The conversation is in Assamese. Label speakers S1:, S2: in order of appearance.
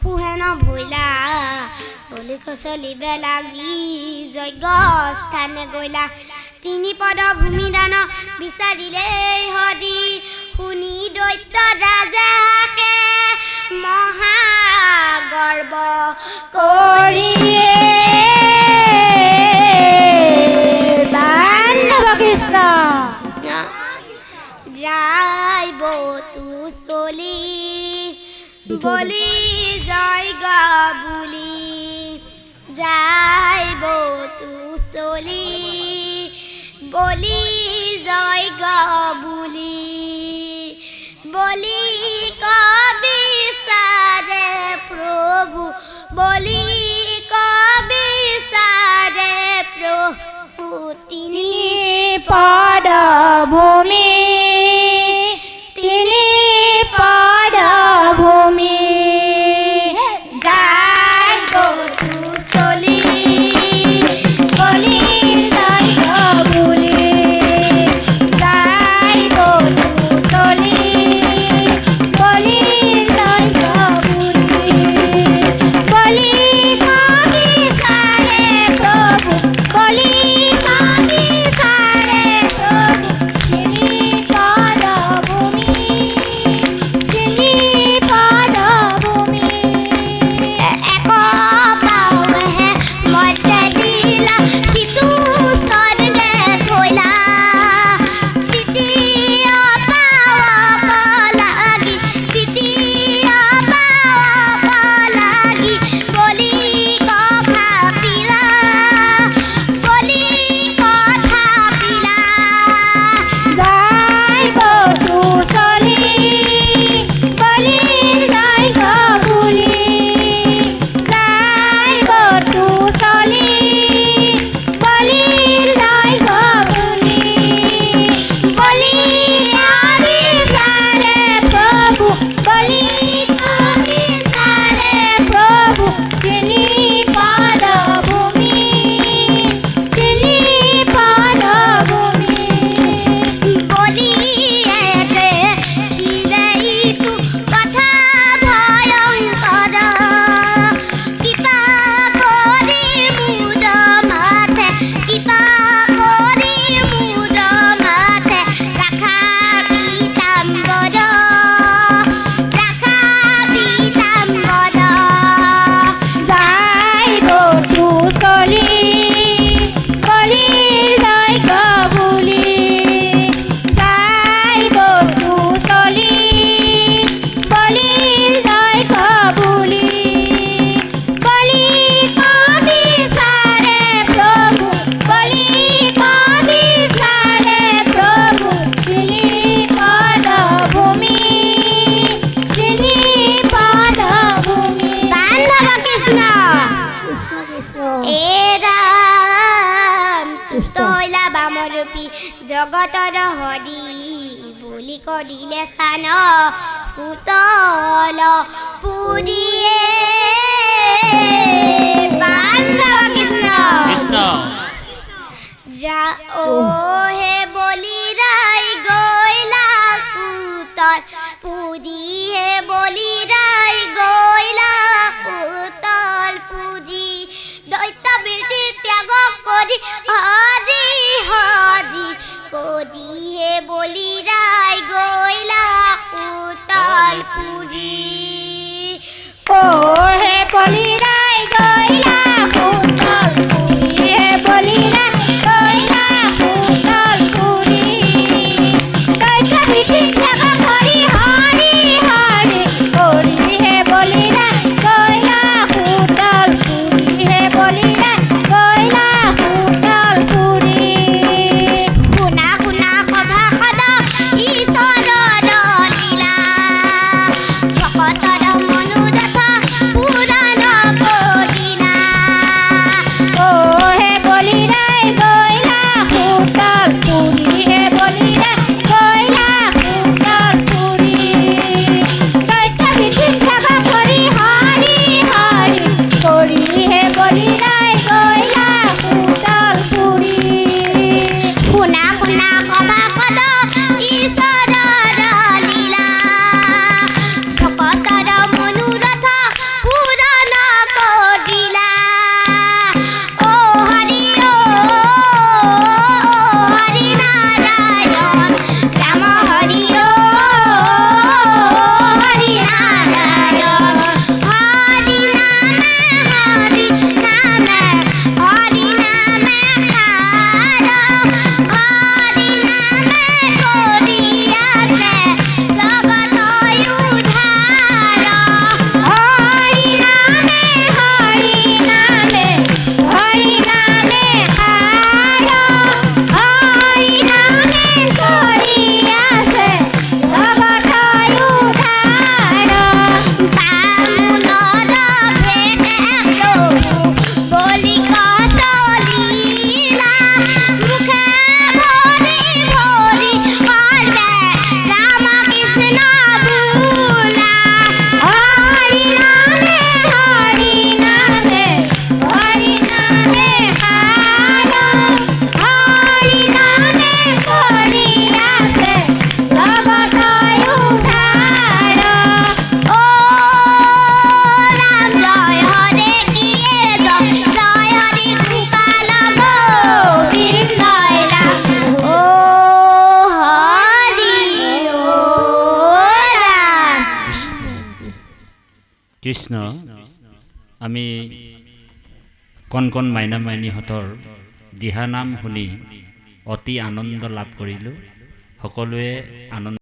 S1: পুহেন ভৈলা বলি খচলিবে লাগি যজ্ঞ স্থানে গৈলা তিনি পদ ভূমিদান বিচাৰিলেই হদি শুনি দৈত্য ৰাজাকে মহাগৰ্ব কৰিয়ে
S2: কৃষ্ণ
S1: যাইব তু চলি বলি জয় গাবুলি যাইব তু চলি বলি জয় গাবুলি বলি কবি সারে প্রভু বলি কবি সারে প্রভু তিনি
S2: পদভূমি তিনি পদভূমি
S1: যাইব তু চলি
S2: বলি যাইব বুলি যাইব তু চলি বলি যাইব বুলি বলি কবি সাৰে প্ৰভু বলি কবি সাৰে প্ৰভু তিনি পদভূমি তিনি পদভূমি
S1: এক পাওহে মধ্যে দিলা সিটো স্বৰ্গে থৈলা তৃতীয় পাৱক লাগি তৃতীয় পাৱক লাগি বলি কথা পিলা বলি কথা পিলা
S2: যাইব তু চলি বলি যাইব বুলি যাইব তু চলি বলি যাইব বুলি বলি আমি সাৰে প্ৰভু বলি আমি সাৰে প্ৰভু তিনি পদভূমি তিনি পদভূমি
S1: বলিয়েতে খিলেইতু কথা ভয়ংকৰ কিবা কৰি মুদ মাথে কিবা কৰি মুদ মাথে ৰাখা পীতাম্বৰ ৰাখা পীতাম্বৰ
S2: যাইব তু চলি বলি যাইব বুলি যাইব তু চলি বলি যাইব বুলি বলি কবি সাৰে প্ৰভু বলি কবি সাৰে প্ৰভু তিনি পদভূমি তিনি পদভূমি
S1: বান্ধৱ কৃষ্ণ এ ৰাম তুষ্ট হৈলা বামৰূপী জগতৰ হৰি বুলি কৰিলে স্থান পুতল পুৰিয়ে বান্ধৱ কৃষ্ণ
S3: কৃষ্ণ
S1: যা ও হে বলি রাই গইলা কুতল পুজি হে বলি রাই গইলা কুতল পুজি দৈত্য বীরটি ত্যাগ করি হরি হরি করি হে বলি রাই গইলা কুতল পুজি
S2: ও হে বলি রাই গইলা কুতল পুরি হে বলি রাই গইলা কুতল পুরি দৈত্য বিধি ত্যাগ করি হরি হরি করি হে বলি রাই গইলা কুতল পুরি হে বলি রাই গইলা কুতল পুরি
S1: শুনা শুনা সভাসদ ঈশ্বৰৰ লীলা ভকতৰ মনোৰথ
S3: কৃষ্ণ আমি কণ কণ মাইনা মাইনীহঁতৰ দিহানাম শুনি অতি আনন্দ লাভ কৰিলোঁ। সকলোৱে আনন্দ